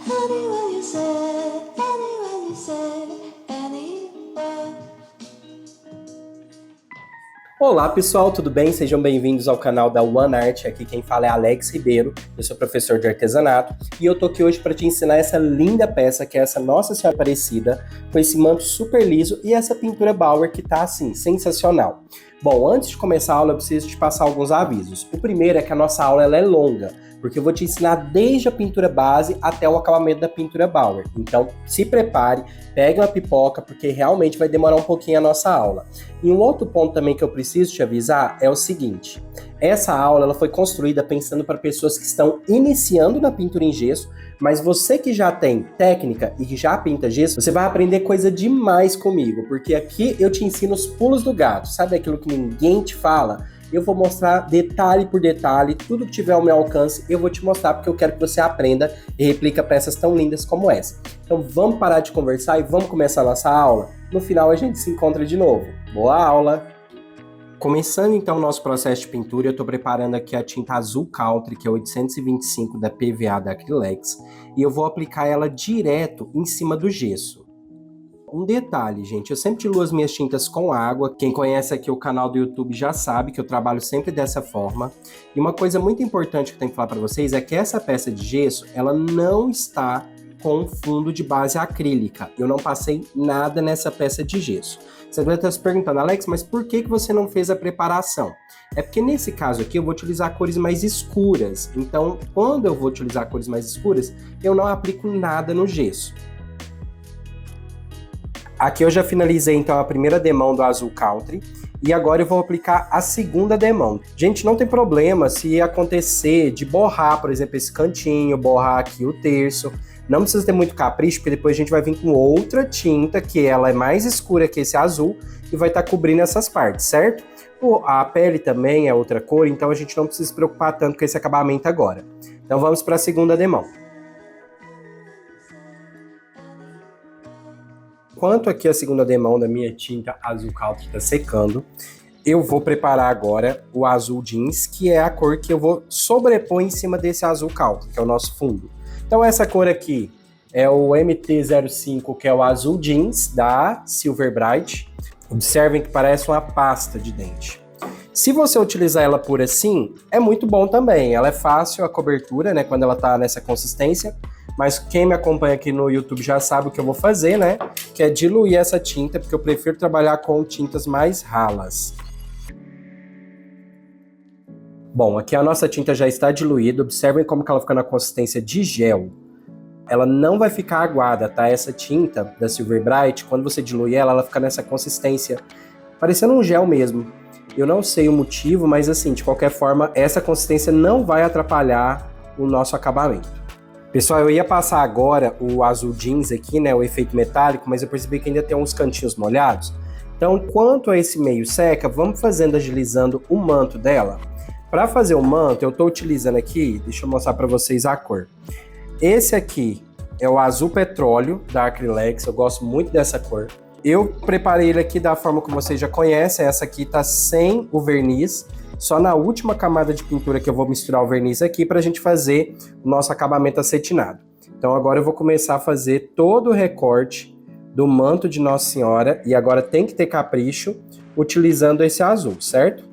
Anyone you say, anyone you say, anywhere. Olá pessoal, tudo bem? Sejam bem-vindos ao canal da One Art. Aqui quem fala é Alex Ribeiro, eu sou professor de artesanato e eu tô aqui hoje para te ensinar essa linda peça que é essa Nossa Senhora Aparecida, com esse manto super liso e essa pintura Bauer que tá assim, sensacional. Bom, antes de começar a aula eu preciso te passar alguns avisos. O primeiro é que a nossa aula ela é longa, porque eu vou te ensinar desde a pintura base até o acabamento da pintura Bauer. Então, se prepare, pegue uma pipoca, porque realmente vai demorar um pouquinho a nossa aula. E um outro ponto também que eu preciso te avisar é o seguinte: essa aula ela foi construída pensando para pessoas que estão iniciando na pintura em gesso, mas você que já tem técnica e que já pinta gesso, você vai aprender coisa demais comigo, porque aqui eu te ensino os pulos do gato, sabe aquilo que ninguém te fala? Eu vou mostrar detalhe por detalhe, tudo que tiver ao meu alcance, eu vou te mostrar porque eu quero que você aprenda e replica peças tão lindas como essa. Então vamos parar de conversar e vamos começar a nossa aula? No final a gente se encontra de novo. Boa aula! Começando então o nosso processo de pintura, eu estou preparando aqui a tinta Azul Country, que é 825 da PVA da Acrylex, e eu vou aplicar ela direto em cima do gesso. Um detalhe, gente, eu sempre diluo as minhas tintas com água. Quem conhece aqui o canal do YouTube já sabe que eu trabalho sempre dessa forma. E uma coisa muito importante que eu tenho que falar para vocês é que essa peça de gesso, ela não está com fundo de base acrílica. Eu não passei nada nessa peça de gesso. Você deve estar se perguntando, Alex, mas por que você não fez a preparação? É porque nesse caso aqui eu vou utilizar cores mais escuras. Então, quando eu vou utilizar cores mais escuras, eu não aplico nada no gesso. Aqui eu já finalizei então a primeira demão do Azul Country e agora eu vou aplicar a segunda demão. Gente, não tem problema se acontecer de borrar, por exemplo, esse cantinho, borrar aqui o terço. Não precisa ter muito capricho, porque depois a gente vai vir com outra tinta, que ela é mais escura que esse azul, e vai estar cobrindo essas partes, certo? A pele também é outra cor, então a gente não precisa se preocupar tanto com esse acabamento agora. Então vamos para a segunda demão. Enquanto aqui a segunda demão da minha tinta Azul Country está secando, eu vou preparar agora o Azul Jeans, que é a cor que eu vou sobrepor em cima desse Azul Country, que é o nosso fundo. Então essa cor aqui é o MT-05, que é o Azul Jeans da Silver Bright. Observem que parece uma pasta de dente. Se você utilizar ela por assim, é muito bom também. Ela é fácil a cobertura, né, quando ela tá nessa consistência. Mas quem me acompanha aqui no YouTube já sabe o que eu vou fazer, né? Que é diluir essa tinta, porque eu prefiro trabalhar com tintas mais ralas. Bom, aqui a nossa tinta já está diluída. Observem como que ela fica na consistência de gel. Ela não vai ficar aguada, tá? Essa tinta da Silver Bright, quando você dilui ela, ela fica nessa consistência, parecendo um gel mesmo. Eu não sei o motivo, mas assim, de qualquer forma, essa consistência não vai atrapalhar o nosso acabamento. Pessoal, eu ia passar agora o Azul Jeans aqui, né, o efeito metálico, mas eu percebi que ainda tem uns cantinhos molhados. Então, enquanto esse meio seca, vamos fazendo, agilizando o manto dela. Para fazer o manto, eu estou utilizando aqui, deixa eu mostrar para vocês a cor. Esse aqui é o Azul Petróleo da Acrylex, eu gosto muito dessa cor. Eu preparei ele aqui da forma como vocês já conhecem, essa aqui tá sem o verniz. Só na última camada de pintura que eu vou misturar o verniz aqui para a gente fazer o nosso acabamento acetinado. Então agora eu vou começar a fazer todo o recorte do manto de Nossa Senhora e agora tem que ter capricho utilizando esse azul, certo?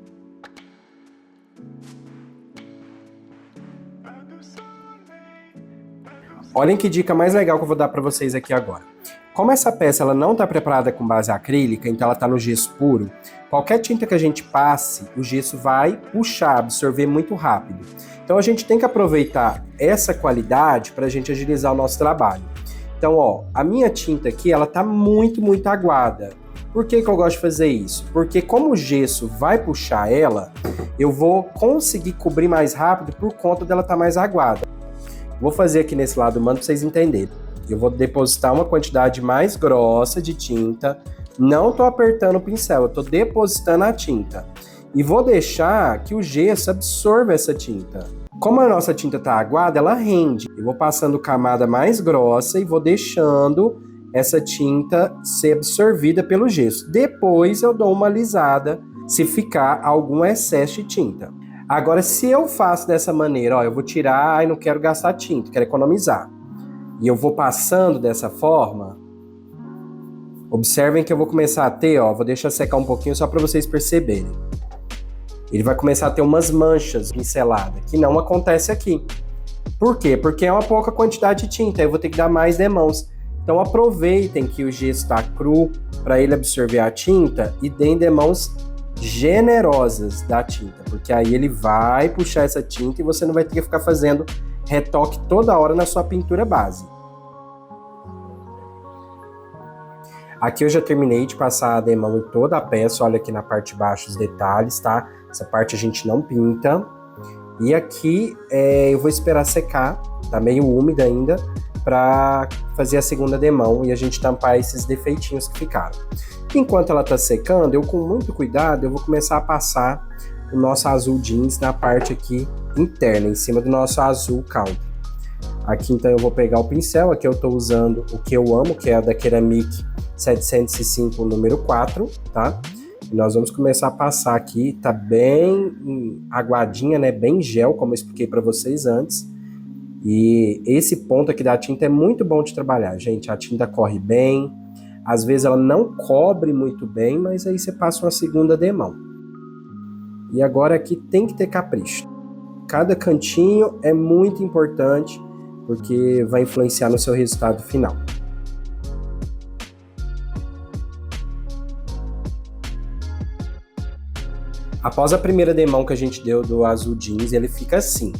Olhem que dica mais legal que eu vou dar para vocês aqui agora. Como essa peça ela não está preparada com base acrílica, então ela está no gesso puro, qualquer tinta que a gente passe, o gesso vai puxar, absorver muito rápido. Então a gente tem que aproveitar essa qualidade para a gente agilizar o nosso trabalho. Então, ó, a minha tinta aqui, ela está muito aguada. Por que eu gosto de fazer isso? Porque como o gesso vai puxar ela, eu vou conseguir cobrir mais rápido por conta dela estar mais aguada. Vou fazer aqui nesse lado do manto para vocês entenderem. Eu vou depositar uma quantidade mais grossa de tinta, não estou apertando o pincel, eu estou depositando a tinta. E vou deixar que o gesso absorva essa tinta. Como a nossa tinta está aguada, ela rende. Eu vou passando camada mais grossa e vou deixando essa tinta ser absorvida pelo gesso. Depois eu dou uma alisada se ficar algum excesso de tinta. Agora, se eu faço dessa maneira, ó, eu vou tirar e não quero gastar tinta, quero economizar. e eu vou passando dessa forma, observem que eu vou começar a ter, ó, vou deixar secar um pouquinho só para vocês perceberem. Ele vai começar a ter umas manchas pinceladas, que não acontece aqui. Por quê? Porque é uma pouca quantidade de tinta, eu vou ter que dar mais demãos. Então aproveitem que o gesso está cru para ele absorver a tinta e deem demãos generosas da tinta, porque aí ele vai puxar essa tinta e você não vai ter que ficar fazendo retoque toda hora na sua pintura base. Aqui eu já terminei de passar a demão em toda a peça, olha aqui na parte de baixo os detalhes, tá? Essa parte a gente não pinta. E aqui eu vou esperar secar, tá meio úmida ainda, para fazer a segunda demão e a gente tampar esses defeitinhos que ficaram. Enquanto ela tá secando, eu com muito cuidado, eu vou começar a passar o nosso azul jeans na parte aqui interna, em cima do nosso azul country. Aqui então eu vou pegar o pincel, aqui eu tô usando o que eu amo, que é a da Ceramic 705 número 4, tá? E nós vamos começar a passar aqui, tá bem aguadinha, né? Bem gel, como eu expliquei para vocês antes. E esse ponto aqui da tinta é muito bom de trabalhar, gente. A tinta corre bem, às vezes ela não cobre muito bem, mas aí você passa uma segunda demão. E agora aqui tem que ter capricho. Cada cantinho é muito importante, porque vai influenciar no seu resultado final. Após a primeira demão que a gente deu do azul jeans, ele fica assim.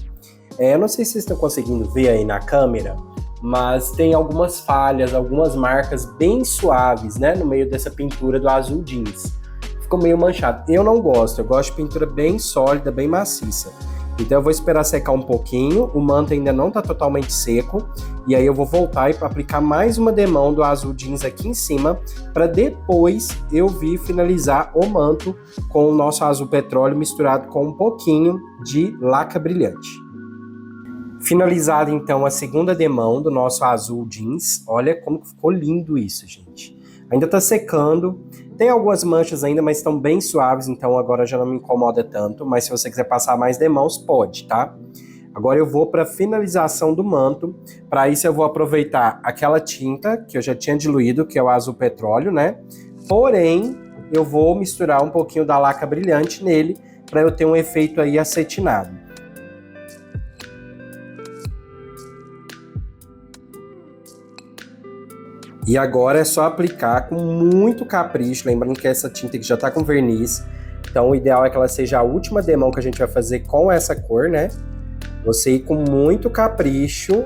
Eu não sei se vocês estão conseguindo ver aí na câmera, mas tem algumas falhas, algumas marcas bem suaves, né, no meio dessa pintura do azul jeans. Ficou meio manchado. Eu não gosto, eu gosto de pintura bem sólida, bem maciça. Então eu vou esperar secar um pouquinho, o manto ainda não está totalmente seco, e aí eu vou voltar e aplicar mais uma demão do azul jeans aqui em cima, para depois eu vir finalizar o manto com o nosso azul petróleo misturado com um pouquinho de laca brilhante. Finalizada então a segunda demão do nosso azul jeans, olha como ficou lindo isso, gente. Ainda está secando, tem algumas manchas ainda, mas estão bem suaves, então agora já não me incomoda tanto, mas se você quiser passar mais demãos, pode, tá? Agora eu vou para a finalização do manto, para isso eu vou aproveitar aquela tinta que eu já tinha diluído, que é o azul petróleo, né? Porém, eu vou misturar um pouquinho da laca brilhante nele, para eu ter um efeito aí acetinado. E agora é só aplicar com muito capricho, lembrando que essa tinta aqui já tá com verniz, então o ideal é que ela seja a última demão que a gente vai fazer com essa cor, né? Você ir com muito capricho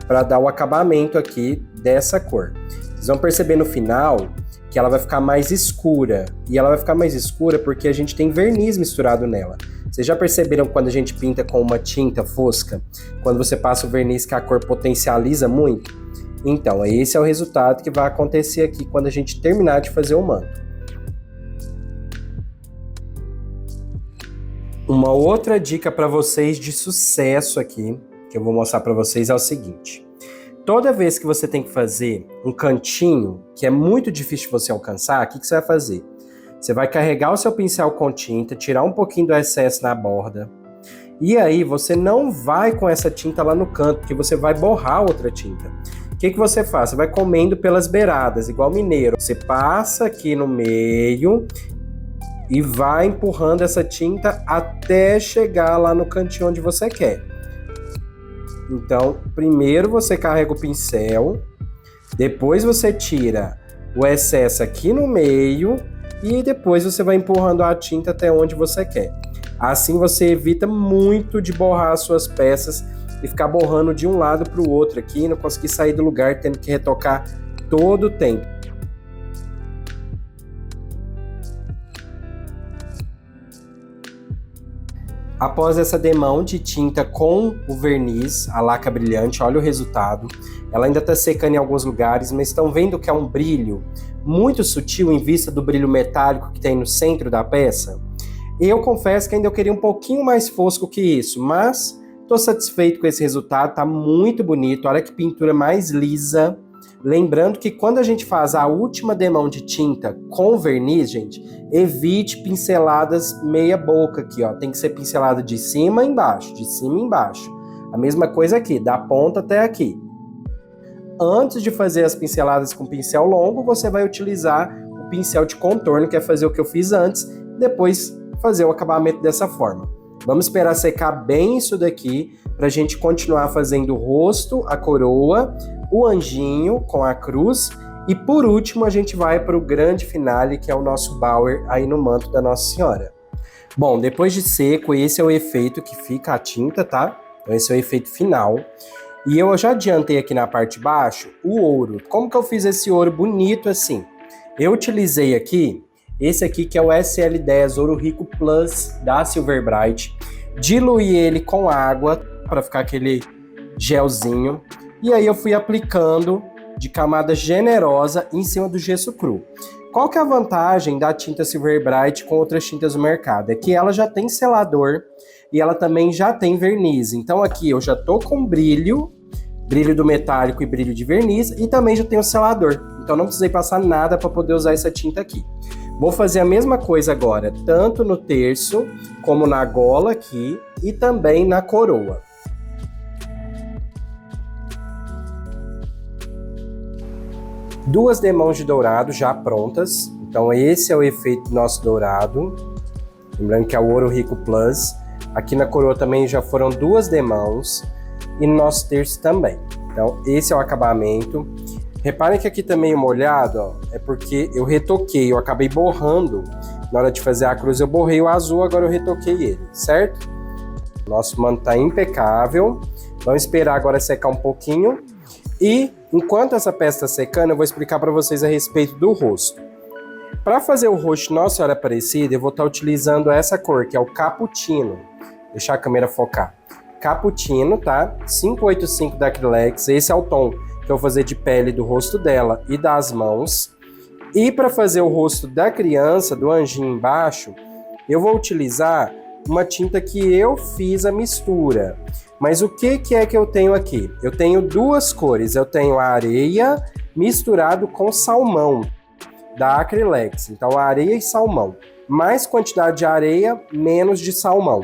para dar o acabamento aqui dessa cor. Vocês vão perceber no final que ela vai ficar mais escura, e ela vai ficar mais escura porque a gente tem verniz misturado nela. Vocês já perceberam quando a gente pinta com uma tinta fosca, quando você passa o verniz que a cor potencializa muito? Então, esse é o resultado que vai acontecer aqui quando a gente terminar de fazer o manto. Uma outra dica para vocês de sucesso aqui, que eu vou mostrar para vocês, é o seguinte. Toda vez que você tem que fazer um cantinho, que é muito difícil de você alcançar, o que você vai fazer? Você vai carregar o seu pincel com tinta, tirar um pouquinho do excesso na borda, e aí você não vai com essa tinta lá no canto, porque você vai borrar outra tinta. O que você faz? Você vai comendo pelas beiradas, igual mineiro. Você passa aqui no meio e vai empurrando essa tinta até chegar lá no cantinho onde você quer. Então, primeiro você carrega o pincel, depois você tira o excesso aqui no meio e depois você vai empurrando a tinta até onde você quer. Assim você evita muito de borrar as suas peças e ficar borrando de um lado para o outro aqui e não conseguir sair do lugar tendo que retocar todo o tempo. Após essa demão de tinta com o verniz, a laca brilhante, olha o resultado. Ela ainda está secando em alguns lugares, mas estão vendo que é um brilho muito sutil em vista do brilho metálico que tem no centro da peça? Eu confesso que ainda eu queria um pouquinho mais fosco que isso, mas estou satisfeito com esse resultado, tá muito bonito, olha que pintura mais lisa. Lembrando que quando a gente faz a última demão de tinta com verniz, gente, evite pinceladas meia boca aqui, ó. Tem que ser pincelada de cima a embaixo, de cima a embaixo. A mesma coisa aqui, da ponta até aqui. antes de fazer as pinceladas com pincel longo, você vai utilizar o pincel de contorno, que é fazer o que eu fiz antes, depois fazer o acabamento dessa forma. Vamos esperar secar bem isso daqui para a gente continuar fazendo o rosto, a coroa, o anjinho com a cruz e por último a gente vai para o grande finale, que é o nosso Bauer aí no manto da Nossa Senhora. Bom, depois de seco, esse é o efeito que fica a tinta, tá? Então esse é o efeito final. E eu já adiantei aqui na parte de baixo o ouro. Como que eu fiz esse ouro bonito assim? Eu utilizei aqui, esse aqui que é o SL10 Ouro Rico Plus da Silver Bright. Diluí ele com água para ficar aquele gelzinho. E aí eu fui aplicando de camada generosa em cima do gesso cru. Qual que é a vantagem da tinta Silver Bright com outras tintas do mercado? É que ela já tem selador e ela também já tem verniz. Então aqui eu já tô com brilho do metálico e brilho de verniz e também já tenho selador. Então não precisei passar nada para poder usar essa tinta aqui. Vou fazer a mesma coisa agora, tanto no terço como na gola aqui e também na coroa. Duas demãos de dourado já prontas. Então esse é o efeito do nosso dourado. Lembrando que é o Ouro Rico Plus. Aqui na coroa também já foram duas demãos. E no nosso terço também. Então esse é o acabamento. Reparem que aqui também o molhado, ó, é porque eu retoquei. Eu acabei borrando. Na hora de fazer a cruz eu borrei o azul, agora eu retoquei ele, certo? Nosso manto tá impecável. Vamos esperar agora secar um pouquinho. E enquanto essa peça está secando, eu vou explicar para vocês a respeito do rosto. Para fazer o rosto Nossa Senhora Aparecida, eu vou estar utilizando essa cor, que é o Cappuccino. Deixar a câmera focar. Cappuccino, tá? 585 da Acrylex. Esse é o tom que eu vou fazer de pele do rosto dela e das mãos. E para fazer o rosto da criança, do anjinho embaixo, eu vou utilizar uma tinta que eu fiz a mistura. Mas o que é que eu tenho aqui? Eu tenho duas cores. Eu tenho a areia misturado com salmão, da Acrylex. Então, areia e salmão. Mais quantidade de areia, menos de salmão.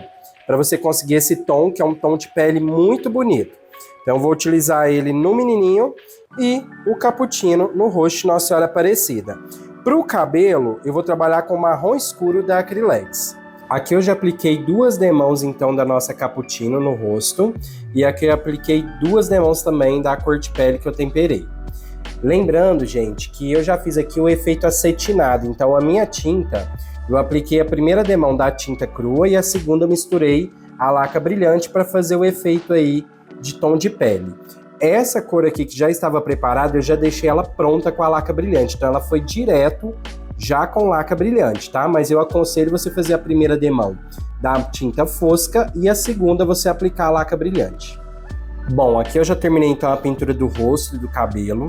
Para você conseguir esse tom, que é um tom de pele muito bonito. Então, eu vou utilizar ele no menininho e o Cappuccino no rosto de Nossa Senhora Aparecida. Para o cabelo, eu vou trabalhar com marrom escuro da Acrylex. Aqui eu já apliquei duas demãos, então, da nossa Cappuccino no rosto. E aqui eu apliquei duas demãos também da cor de pele que eu temperei. Lembrando, gente, que eu já fiz aqui o efeito acetinado. Então, a minha tinta, eu apliquei a primeira demão da tinta crua e a segunda eu misturei a laca brilhante para fazer o efeito aí de tom de pele. Essa cor aqui que já estava preparada, eu já deixei ela pronta com a laca brilhante. Então, ela foi direto já com laca brilhante, tá? Mas eu aconselho você fazer a primeira demão da tinta fosca e a segunda você aplicar a laca brilhante. Bom, aqui eu já terminei então a pintura do rosto e do cabelo,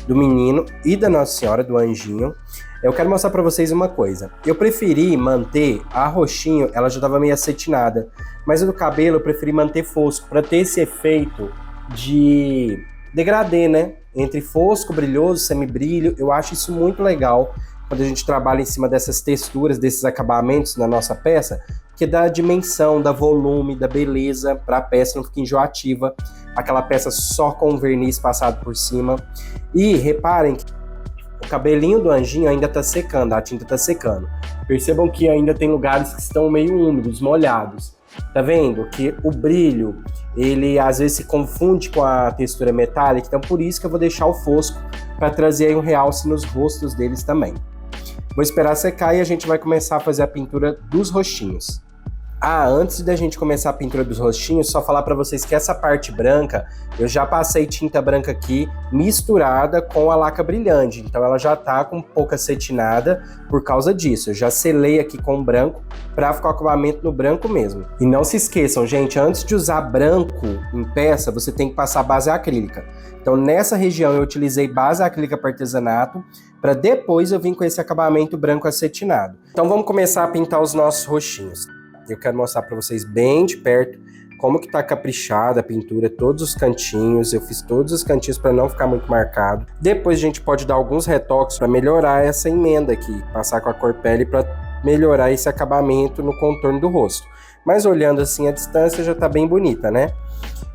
do menino e da Nossa Senhora, do anjinho. Eu quero mostrar pra vocês uma coisa. Eu preferi manter a roxinho, ela já estava meio acetinada, mas a do cabelo eu preferi manter fosco, para ter esse efeito de degradê, né? Entre fosco, brilhoso, semibrilho. Eu acho isso muito legal quando a gente trabalha em cima dessas texturas, desses acabamentos na nossa peça, que dá a dimensão, dá volume, dá beleza para a peça, não fica enjoativa, aquela peça só com verniz passado por cima. E reparem que o cabelinho do anjinho ainda está secando, a tinta está secando. Percebam que ainda tem lugares que estão meio úmidos, molhados. Tá vendo que o brilho, ele às vezes se confunde com a textura metálica, então por isso que eu vou deixar o fosco para trazer aí um realce nos rostos deles também. Vou esperar secar e a gente vai começar a fazer a pintura dos rostinhos. Antes da gente começar a pintura dos rostinhos, só falar para vocês que essa parte branca, eu já passei tinta branca aqui misturada com a laca brilhante. Então ela já tá com um pouco acetinada por causa disso. Eu já selei aqui com branco para ficar o acabamento no branco mesmo. E não se esqueçam, gente, antes de usar branco em peça, você tem que passar base acrílica. Então nessa região eu utilizei base acrílica para artesanato, para depois eu vim com esse acabamento branco acetinado. Então vamos começar a pintar os nossos rostinhos. Eu quero mostrar para vocês bem de perto como que tá caprichada a pintura, todos os cantinhos. Eu fiz todos os cantinhos para não ficar muito marcado. Depois a gente pode dar alguns retoques para melhorar essa emenda aqui, passar com a cor pele para melhorar esse acabamento no contorno do rosto. Mas olhando assim à distância já tá bem bonita, né?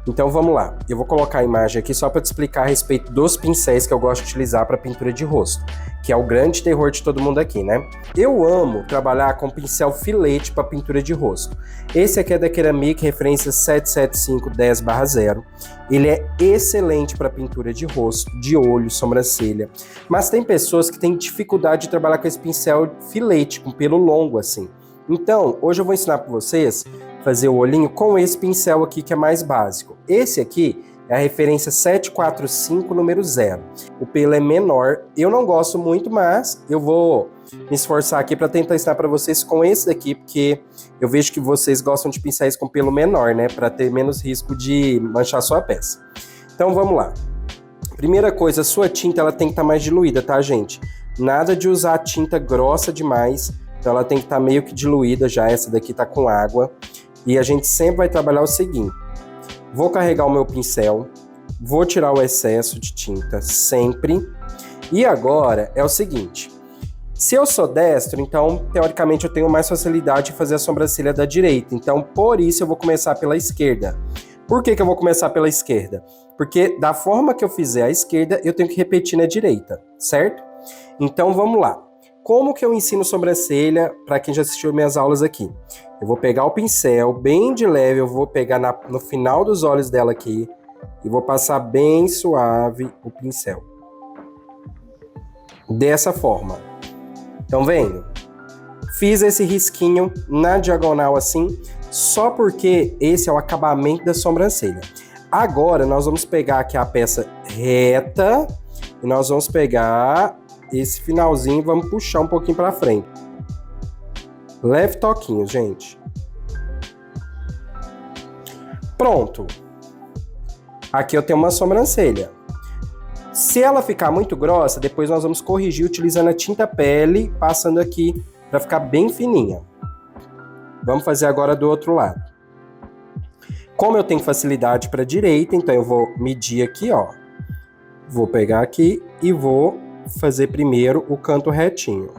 Então vamos lá, eu vou colocar a imagem aqui só para te explicar a respeito dos pincéis que eu gosto de utilizar para pintura de rosto, que é o grande terror de todo mundo aqui, né? Eu amo trabalhar com pincel filete para pintura de rosto. Esse aqui é da Ceramic, referência 77510/0. Ele é excelente para pintura de rosto, de olho, sobrancelha. Mas tem pessoas que têm dificuldade de trabalhar com esse pincel filete, com pelo longo assim. Então, hoje eu vou ensinar para vocês fazer o olhinho com esse pincel aqui que é mais básico. Esse aqui é a referência 745 número 0. O pelo é menor, eu não gosto muito, mas eu vou me esforçar aqui para tentar ensinar para vocês com esse daqui, porque eu vejo que vocês gostam de pincéis com pelo menor, né, para ter menos risco de manchar sua peça. Então vamos lá. Primeira coisa, a sua tinta ela tem que estar mais diluída, tá, gente? Nada de usar tinta grossa demais, então ela tem que estar meio que diluída já, essa daqui tá com água. E a gente sempre vai trabalhar o seguinte, vou carregar o meu pincel, vou tirar o excesso de tinta, sempre. E agora é o seguinte, se eu sou destro, então teoricamente eu tenho mais facilidade de fazer a sobrancelha da direita, então por isso eu vou começar pela esquerda. Por que eu vou começar pela esquerda? Porque da forma que eu fizer a esquerda, eu tenho que repetir na direita, certo? Então vamos lá. Como que eu ensino sobrancelha para quem já assistiu minhas aulas aqui? Eu vou pegar o pincel bem de leve, eu vou pegar no final dos olhos dela aqui e vou passar bem suave o pincel. Dessa forma. Estão vendo? Fiz esse risquinho na diagonal assim, só porque esse é o acabamento da sobrancelha. Agora nós vamos pegar aqui a peça reta e nós vamos pegar esse finalzinho, vamos puxar um pouquinho para frente. Leve toquinho, gente. Pronto. Aqui eu tenho uma sobrancelha. Se ela ficar muito grossa, depois nós vamos corrigir utilizando a tinta pele, passando aqui para ficar bem fininha. Vamos fazer agora do outro lado. Como eu tenho facilidade para direita, então eu vou medir aqui, ó. Vou pegar aqui e vou fazer primeiro o canto retinho.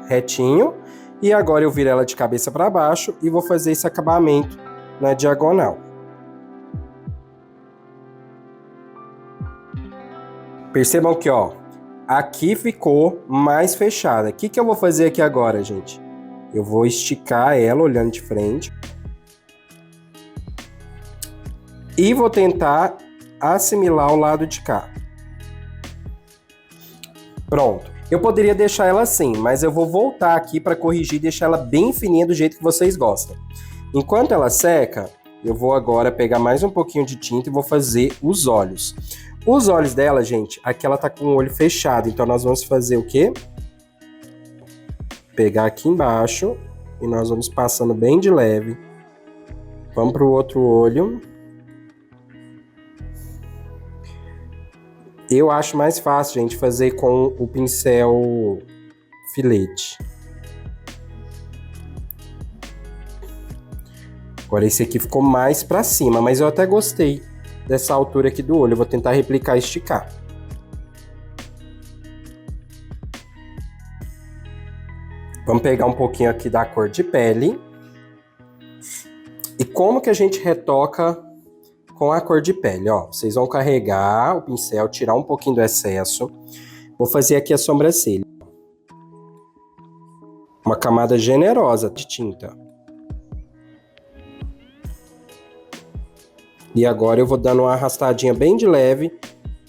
Retinho. E agora eu viro ela de cabeça para baixo e vou fazer esse acabamento na diagonal. Percebam que, ó, aqui ficou mais fechada. O que eu vou fazer aqui agora, gente? Eu vou esticar ela olhando de frente. E vou tentar assimilar o lado de cá. Pronto. Eu poderia deixar ela assim, mas eu vou voltar aqui para corrigir e deixar ela bem fininha do jeito que vocês gostam. Enquanto ela seca, eu vou agora pegar mais um pouquinho de tinta e vou fazer os olhos. Os olhos dela, gente, aqui ela tá com o olho fechado, então nós vamos fazer o quê? Pegar aqui embaixo e nós vamos passando bem de leve. Vamos pro outro olho. Eu acho mais fácil, gente, fazer com o pincel filete. Agora esse aqui ficou mais pra cima, mas eu até gostei dessa altura aqui do olho. Eu vou tentar replicar e esticar. Vamos pegar um pouquinho aqui da cor de pele. E como que a gente retoca com a cor de pele, ó? Vocês vão carregar o pincel, tirar um pouquinho do excesso. Vou fazer aqui a sobrancelha. Uma camada generosa de tinta. E agora eu vou dando uma arrastadinha bem de leve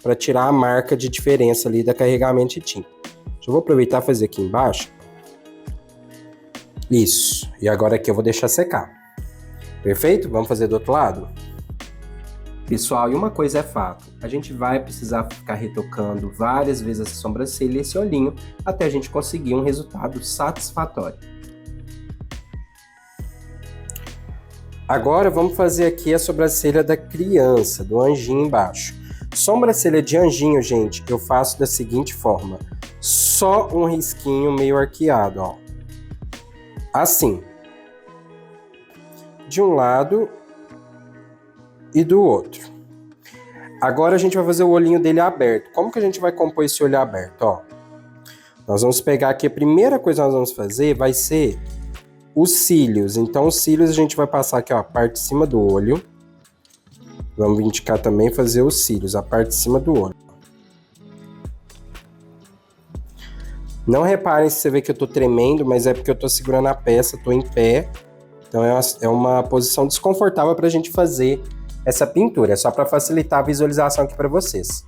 para tirar a marca de diferença ali da carregamento de tinta. Eu vou aproveitar e fazer aqui embaixo. Isso. E agora aqui eu vou deixar secar. Perfeito? Vamos fazer do outro lado? Pessoal, e uma coisa é fato, a gente vai precisar ficar retocando várias vezes essa sobrancelha e esse olhinho até a gente conseguir um resultado satisfatório. Agora vamos fazer aqui a sobrancelha da criança, do anjinho embaixo. Sobrancelha de anjinho, gente, eu faço da seguinte forma, só um risquinho meio arqueado, ó. Assim. De um lado e do outro. Agora a gente vai fazer o olhinho dele aberto. Como que a gente vai compor esse olho aberto? Ó, nós vamos pegar aqui, a primeira coisa que nós vamos fazer vai ser os cílios. Então, os cílios a gente vai passar aqui, ó, a parte de cima do olho. Vamos indicar também fazer os cílios, a parte de cima do olho. Não reparem se você vê que eu tô tremendo, mas é porque eu tô segurando a peça, tô em pé. Então é uma posição desconfortável pra gente fazer essa pintura. É só para facilitar a visualização aqui para vocês.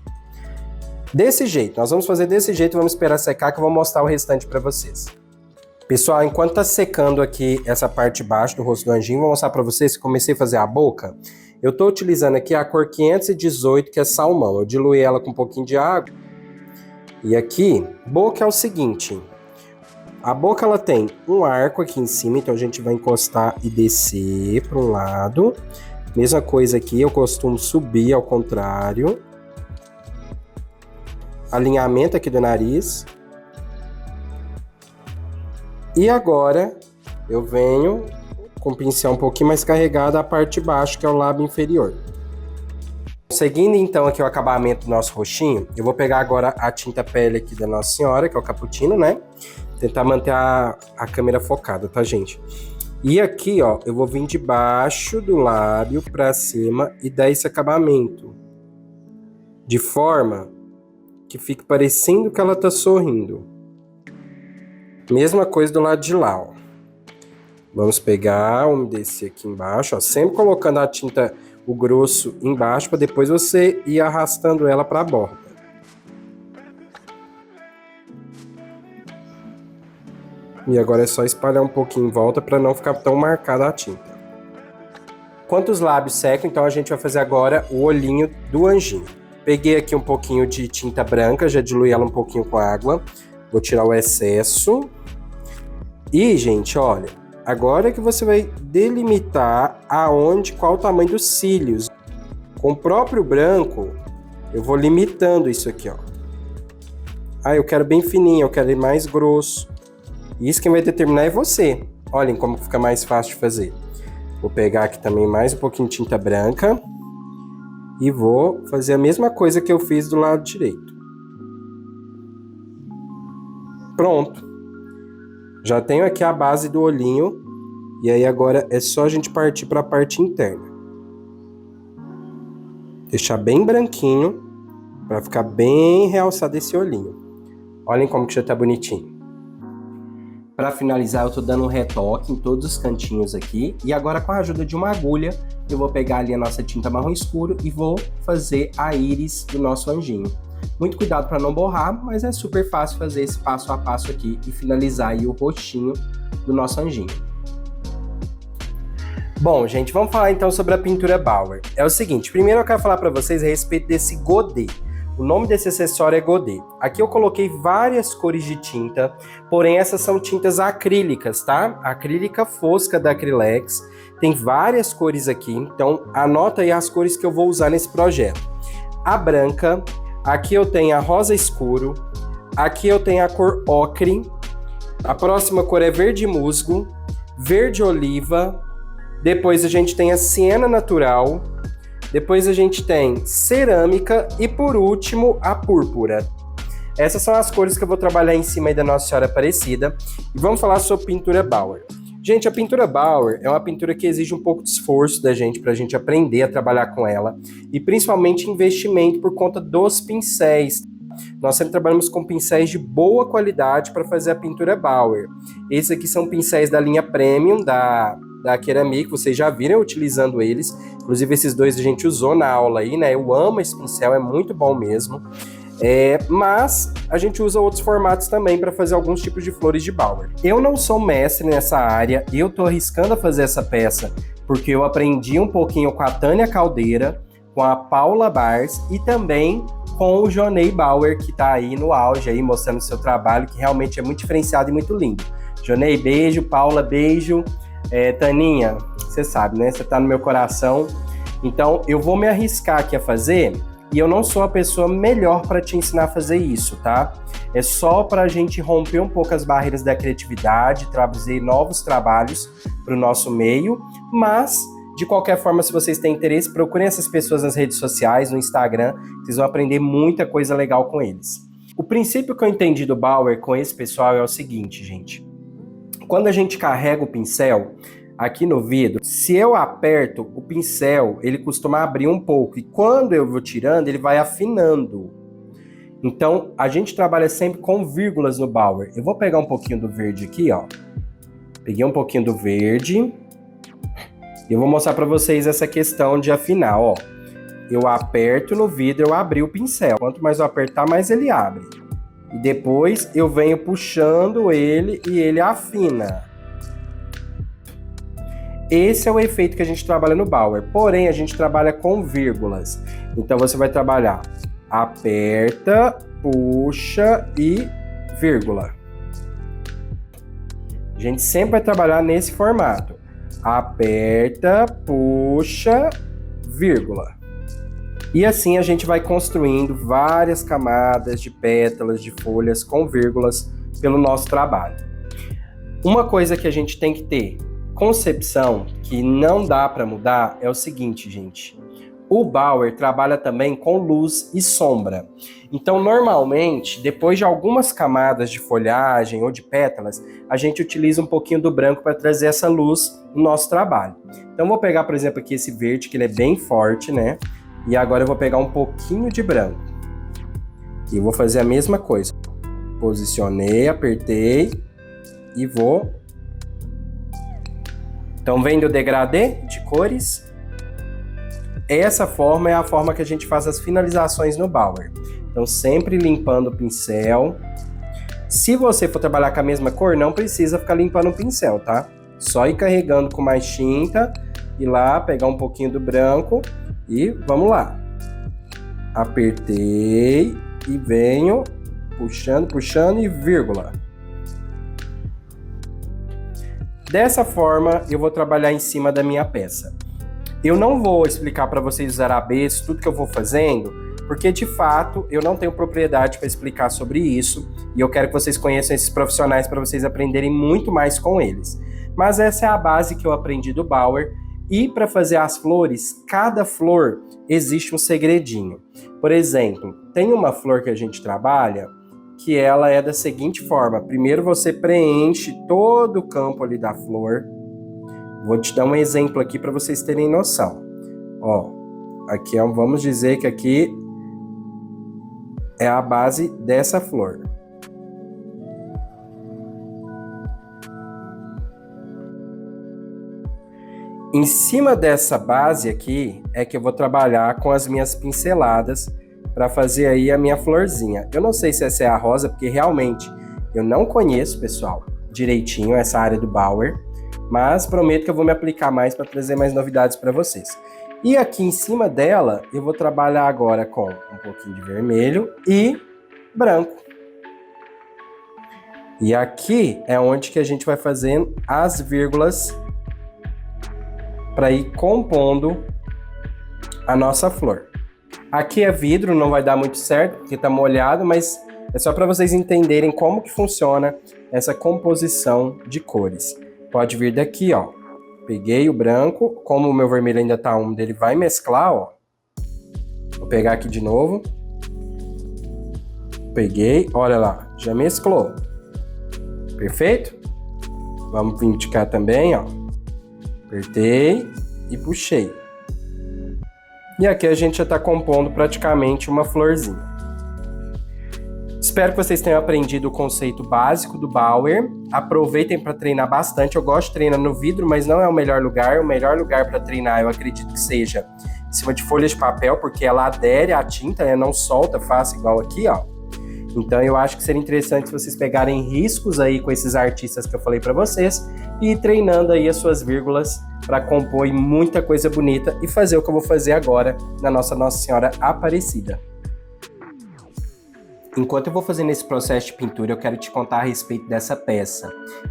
Desse jeito, nós vamos fazer desse jeito, vamos esperar secar que eu vou mostrar o restante para vocês. Pessoal, enquanto tá secando aqui essa parte de baixo do rosto do anjinho, vou mostrar para vocês que comecei a fazer a boca. Eu tô utilizando aqui a cor 518, que é salmão. Eu diluí ela com um pouquinho de água. E aqui, boca é o seguinte. A boca ela tem um arco aqui em cima, então a gente vai encostar e descer para um lado. Mesma coisa aqui, eu costumo subir ao contrário. Alinhamento aqui do nariz. E agora eu venho com o pincel um pouquinho mais carregado a parte de baixo, que é o lábio inferior. Seguindo então aqui o acabamento do nosso rostinho, eu vou pegar agora a tinta pele aqui da Nossa Senhora, que é o cappuccino, né? Tentar manter a câmera focada, tá, gente? E aqui, ó, eu vou vir de baixo do lábio pra cima e dar esse acabamento. De forma que fique parecendo que ela tá sorrindo. Mesma coisa do lado de lá, ó. Vamos pegar, umedecer aqui embaixo, ó, sempre colocando a tinta, o grosso embaixo, para depois você ir arrastando ela para a borda. E agora é só espalhar um pouquinho em volta para não ficar tão marcada a tinta. Enquanto os lábios secam, então a gente vai fazer agora o olhinho do anjinho. Peguei aqui um pouquinho de tinta branca, já diluí ela um pouquinho com água. Vou tirar o excesso. E, gente, olha, agora que você vai delimitar qual o tamanho dos cílios. Com o próprio branco, eu vou limitando isso aqui, ó. Ah, eu quero bem fininho, eu quero ir mais grosso. Isso quem vai determinar é você. Olhem como fica mais fácil de fazer. Vou pegar aqui também mais um pouquinho de tinta branca. E vou fazer a mesma coisa que eu fiz do lado direito. Pronto. Já tenho aqui a base do olhinho. E aí agora é só a gente partir para a parte interna. Deixar bem branquinho, para ficar bem realçado esse olhinho. Olhem como que já tá bonitinho. Para finalizar, eu tô dando um retoque em todos os cantinhos aqui. E agora, com a ajuda de uma agulha, eu vou pegar ali a nossa tinta marrom escuro e vou fazer a íris do nosso anjinho. Muito cuidado para não borrar, mas é super fácil fazer esse passo a passo aqui e finalizar aí o rostinho do nosso anjinho. Bom, gente, vamos falar então sobre a pintura Bauer. É o seguinte, primeiro eu quero falar para vocês a respeito desse godê. O nome desse acessório é godê. Aqui eu coloquei várias cores de tinta, porém essas são tintas acrílicas, tá? Acrílica fosca da Acrylex. Tem várias cores aqui, então anota aí as cores que eu vou usar nesse projeto. A branca, aqui eu tenho a rosa escuro, aqui eu tenho a cor ocre, a próxima cor é verde musgo, verde oliva, depois a gente tem a siena natural, depois a gente tem cerâmica e por último a púrpura. Essas são as cores que eu vou trabalhar em cima aí da Nossa Senhora Aparecida e vamos falar sobre pintura Bauer. Gente, a pintura Bauer é uma pintura que exige um pouco de esforço da gente para a gente aprender a trabalhar com ela e principalmente investimento por conta dos pincéis. Nós sempre trabalhamos com pincéis de boa qualidade para fazer a pintura Bauer. Esses aqui são pincéis da linha Premium da Ceramic, vocês já viram eu utilizando eles. Inclusive esses dois a gente usou na aula aí, né? Eu amo esse pincel, é muito bom mesmo. Mas a gente usa outros formatos também para fazer alguns tipos de flores de Bauer. Eu não sou mestre nessa área, eu tô arriscando a fazer essa peça porque eu aprendi um pouquinho com a Tânia Caldeira, com a Paula Bars e também com o Jonei Bauer, que tá aí no auge, aí mostrando seu trabalho, que realmente é muito diferenciado e muito lindo. Jonei, beijo. Paula, beijo. Taninha, você sabe, né? Você tá no meu coração. Então, eu vou me arriscar aqui a fazer e eu não sou a pessoa melhor para te ensinar a fazer isso, tá? É só pra gente romper um pouco as barreiras da criatividade, trazer novos trabalhos pro nosso meio, mas de qualquer forma, se vocês têm interesse, procurem essas pessoas nas redes sociais, no Instagram, vocês vão aprender muita coisa legal com eles. O princípio que eu entendi do Bauer com esse pessoal é o seguinte, gente. Quando a gente carrega o pincel aqui no vidro, se eu aperto o pincel, ele costuma abrir um pouco. E quando eu vou tirando, ele vai afinando. Então, a gente trabalha sempre com vírgulas no Bauer. Eu vou pegar um pouquinho do verde aqui, ó. Peguei um pouquinho do verde. E eu vou mostrar para vocês essa questão de afinar, ó. Eu aperto no vidro, eu abri o pincel. Quanto mais eu apertar, mais ele abre. E depois eu venho puxando ele e ele afina. Esse é o efeito que a gente trabalha no Bauer. Porém, a gente trabalha com vírgulas. Então, você vai trabalhar aperta, puxa e vírgula. A gente sempre vai trabalhar nesse formato. Aperta, puxa, vírgula. E assim a gente vai construindo várias camadas de pétalas, de folhas com vírgulas pelo nosso trabalho. Uma coisa que a gente tem que ter concepção, que não dá para mudar, é o seguinte, gente. O Bauer trabalha também com luz e sombra. Então, normalmente, depois de algumas camadas de folhagem ou de pétalas, a gente utiliza um pouquinho do branco para trazer essa luz no nosso trabalho. Então, vou pegar, por exemplo, aqui esse verde, que ele é bem forte, né? E agora eu vou pegar um pouquinho de branco. E vou fazer a mesma coisa. Posicionei, apertei e vou. Então, vendo o degradê de cores? Essa forma é a forma que a gente faz as finalizações no Bauer. Então, sempre limpando o pincel. Se você for trabalhar com a mesma cor, não precisa ficar limpando o pincel, tá? Só ir carregando com mais tinta, ir lá, pegar um pouquinho do branco e vamos lá. Apertei e venho puxando, puxando e vírgula. Dessa forma, eu vou trabalhar em cima da minha peça. Eu não vou explicar para vocês os arabescos, tudo que eu vou fazendo, porque de fato eu não tenho propriedade para explicar sobre isso e eu quero que vocês conheçam esses profissionais para vocês aprenderem muito mais com eles. Mas essa é a base que eu aprendi do Bauer e para fazer as flores, cada flor existe um segredinho. Por exemplo, tem uma flor que a gente trabalha que ela é da seguinte forma: primeiro você preenche todo o campo ali da flor. Vou te dar um exemplo aqui para vocês terem noção. Ó, aqui vamos dizer que aqui é a base dessa flor. Em cima dessa base aqui é que eu vou trabalhar com as minhas pinceladas para fazer aí a minha florzinha. Eu não sei se essa é a rosa, porque realmente eu não conheço, pessoal, direitinho essa área do Bauer. Mas prometo que eu vou me aplicar mais para trazer mais novidades para vocês. E aqui em cima dela, eu vou trabalhar agora com um pouquinho de vermelho e branco. E aqui é onde que a gente vai fazendo as vírgulas para ir compondo a nossa flor. Aqui é vidro, não vai dar muito certo porque está molhado, mas é só para vocês entenderem como que funciona essa composição de cores. Pode vir daqui, ó. Peguei o branco, como o meu vermelho ainda tá úmido, ele vai mesclar, ó. Vou pegar aqui de novo. Peguei, olha lá, já mesclou. Perfeito? Vamos vir de cá também, ó. Apertei e puxei. E aqui a gente já tá compondo praticamente uma florzinha. Espero que vocês tenham aprendido o conceito básico do Bauer. Aproveitem para treinar bastante. Eu gosto de treinar no vidro, mas não é o melhor lugar. O melhor lugar para treinar, eu acredito que seja em cima de folhas de papel, porque ela adere à tinta, né? Não solta fácil igual aqui, ó. Então eu acho que seria interessante se vocês pegarem riscos aí com esses artistas que eu falei para vocês e ir treinando aí as suas vírgulas para compor muita coisa bonita e fazer o que eu vou fazer agora na Nossa Senhora Aparecida. Enquanto eu vou fazendo esse processo de pintura, eu quero te contar a respeito dessa peça.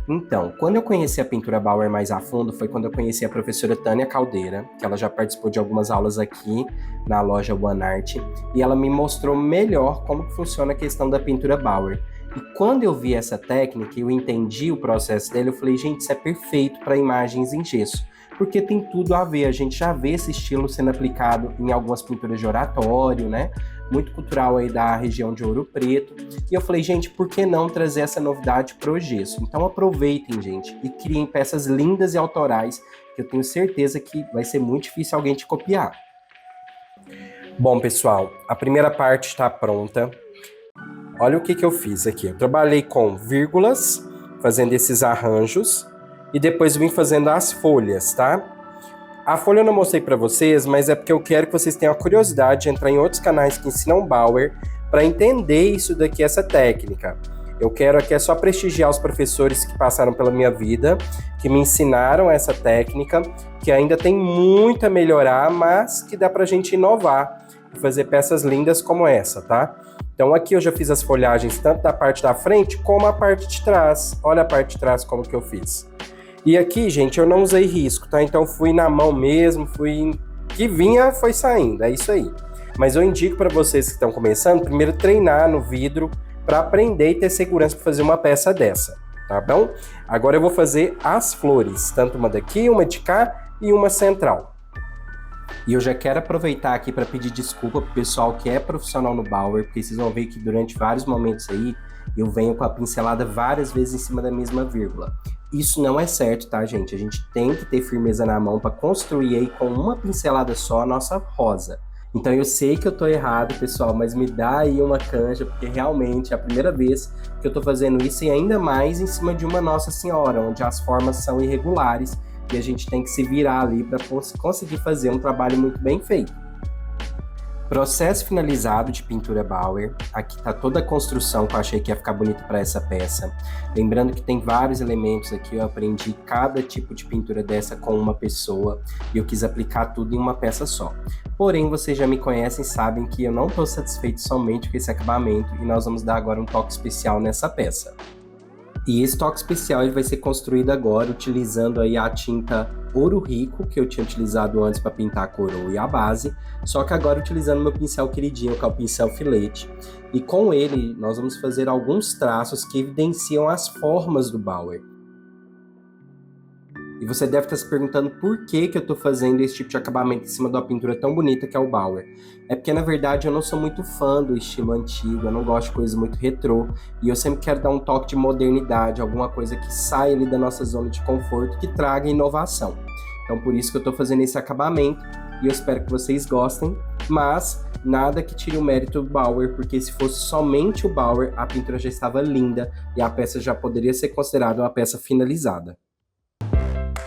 Então, quando eu conheci a pintura Bauer mais a fundo, foi quando eu conheci a professora Tânia Caldeira, que ela já participou de algumas aulas aqui na loja One Art, e ela me mostrou melhor como que funciona a questão da pintura Bauer. E quando eu vi essa técnica e eu entendi o processo dele, eu falei, gente, isso é perfeito para imagens em gesso. porque tem tudo a ver. A gente já vê esse estilo sendo aplicado em algumas pinturas de oratório, né? Muito cultural aí da região de Ouro Preto. E eu falei, gente, por que não trazer essa novidade pro gesso? Então aproveitem, gente, e criem peças lindas e autorais, que eu tenho certeza que vai ser muito difícil alguém te copiar. Bom, pessoal, a primeira parte está pronta. Olha o que eu fiz aqui. Eu trabalhei com vírgulas, fazendo esses arranjos, e depois vim fazendo as folhas, tá? A folha eu não mostrei para vocês, mas é porque eu quero que vocês tenham a curiosidade de entrar em outros canais que ensinam Bauer para entender isso daqui, essa técnica. Eu quero aqui só prestigiar os professores que passaram pela minha vida, que me ensinaram essa técnica, que ainda tem muito a melhorar, mas que dá pra gente inovar e fazer peças lindas como essa, tá? Então aqui eu já fiz as folhagens tanto da parte da frente como a parte de trás. Olha a parte de trás como que eu fiz. E aqui, gente, eu não usei risco, tá? Então fui na mão mesmo, que vinha, foi saindo, é isso aí. Mas eu indico para vocês que estão começando, primeiro treinar no vidro para aprender e ter segurança para fazer uma peça dessa, tá bom? Agora eu vou fazer as flores, tanto uma daqui, uma de cá e uma central. E eu já quero aproveitar aqui para pedir desculpa pro pessoal que é profissional no Bauer, porque vocês vão ver que durante vários momentos aí, eu venho com a pincelada várias vezes em cima da mesma vírgula. Isso não é certo, tá, gente? A gente tem que ter firmeza na mão para construir aí com uma pincelada só a nossa rosa. Então eu sei que eu tô errado, pessoal, mas me dá aí uma canja, porque realmente é a primeira vez que eu tô fazendo isso e ainda mais em cima de uma Nossa Senhora, onde as formas são irregulares e a gente tem que se virar ali para conseguir fazer um trabalho muito bem feito. Processo finalizado de pintura Bauer. Aqui tá toda a construção que eu achei que ia ficar bonita para essa peça. Lembrando que tem vários elementos aqui, eu aprendi cada tipo de pintura dessa com uma pessoa e eu quis aplicar tudo em uma peça só. Porém, vocês já me conhecem, sabem que eu não estou satisfeito somente com esse acabamento e nós vamos dar agora um toque especial nessa peça. E esse toque especial ele vai ser construído agora utilizando aí a tinta Ouro Rico, que eu tinha utilizado antes para pintar a coroa e a base, só que agora utilizando meu pincel queridinho, que é o pincel filete. E com ele nós vamos fazer alguns traços que evidenciam as formas do Bauer. E você deve estar se perguntando por que eu estou fazendo esse tipo de acabamento em cima de uma pintura tão bonita que é o Bauer. É porque, na verdade, eu não sou muito fã do estilo antigo, eu não gosto de coisas muito retrô, e eu sempre quero dar um toque de modernidade, alguma coisa que saia ali da nossa zona de conforto, que traga inovação. Então, por isso que eu estou fazendo esse acabamento, e eu espero que vocês gostem, mas nada que tire o mérito do Bauer, porque se fosse somente o Bauer, a pintura já estava linda, e a peça já poderia ser considerada uma peça finalizada.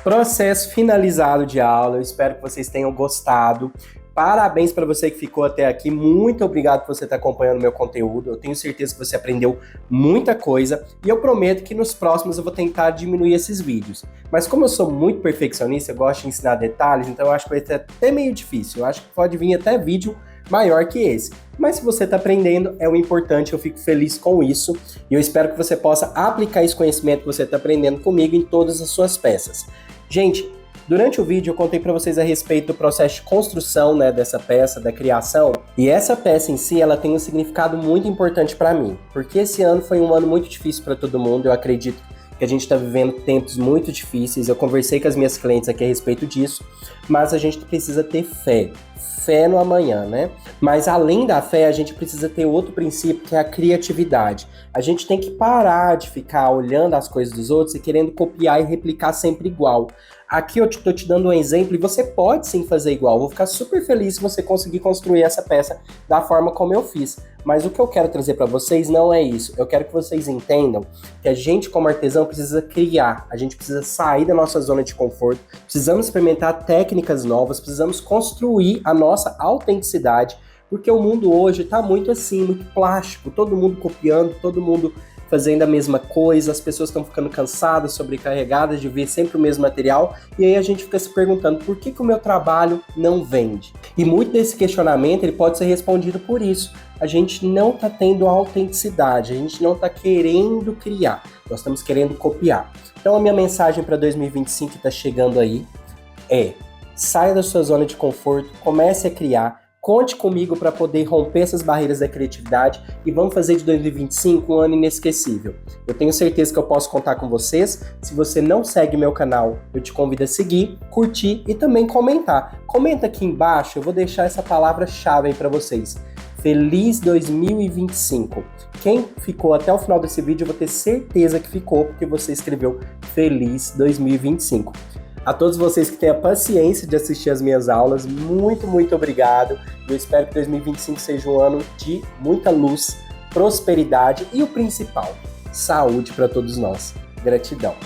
Processo finalizado de aula, eu espero que vocês tenham gostado. Parabéns para você que ficou até aqui, muito obrigado por você estar acompanhando meu conteúdo, eu tenho certeza que você aprendeu muita coisa e eu prometo que nos próximos eu vou tentar diminuir esses vídeos. Mas como eu sou muito perfeccionista, eu gosto de ensinar detalhes, então eu acho que vai ser até meio difícil, eu acho que pode vir até vídeo maior que esse. Mas se você está aprendendo, é o importante, eu fico feliz com isso e eu espero que você possa aplicar esse conhecimento que você está aprendendo comigo em todas as suas peças. Gente, durante o vídeo eu contei para vocês a respeito do processo de construção, né, dessa peça, da criação, e essa peça em si, ela tem um significado muito importante para mim, porque esse ano foi um ano muito difícil para todo mundo, eu acredito que a gente está vivendo tempos muito difíceis, eu conversei com as minhas clientes aqui a respeito disso, mas a gente precisa ter fé no amanhã, né? Mas além da fé, a gente precisa ter outro princípio, que é a criatividade. A gente tem que parar de ficar olhando as coisas dos outros e querendo copiar e replicar sempre igual. Aqui eu tô te dando um exemplo e você pode sim fazer igual. Vou ficar super feliz se você conseguir construir essa peça da forma como eu fiz. Mas o que eu quero trazer para vocês não é isso. Eu quero que vocês entendam que a gente como artesão precisa criar. A gente precisa sair da nossa zona de conforto. Precisamos experimentar técnicas novas. Precisamos construir a nossa autenticidade. Porque o mundo hoje está muito assim, muito plástico. Todo mundo copiando, todo mundo fazendo a mesma coisa, as pessoas estão ficando cansadas, sobrecarregadas de ver sempre o mesmo material, e aí a gente fica se perguntando por que o meu trabalho não vende? E muito desse questionamento ele pode ser respondido por isso. A gente não está tendo autenticidade, a gente não está querendo criar, nós estamos querendo copiar. Então a minha mensagem para 2025 que está chegando aí é: saia da sua zona de conforto, comece a criar, Conte comigo para poder romper essas barreiras da criatividade e vamos fazer de 2025 um ano inesquecível. Eu tenho certeza que eu posso contar com vocês. Se você não segue meu canal, eu te convido a seguir, curtir e também comentar. Comenta aqui embaixo, eu vou deixar essa palavra-chave para vocês. Feliz 2025. Quem ficou até o final desse vídeo, eu vou ter certeza que ficou, porque você escreveu Feliz 2025. A todos vocês que têm a paciência de assistir as minhas aulas, muito, muito obrigado. Eu espero que 2025 seja um ano de muita luz, prosperidade e o principal, saúde para todos nós. Gratidão.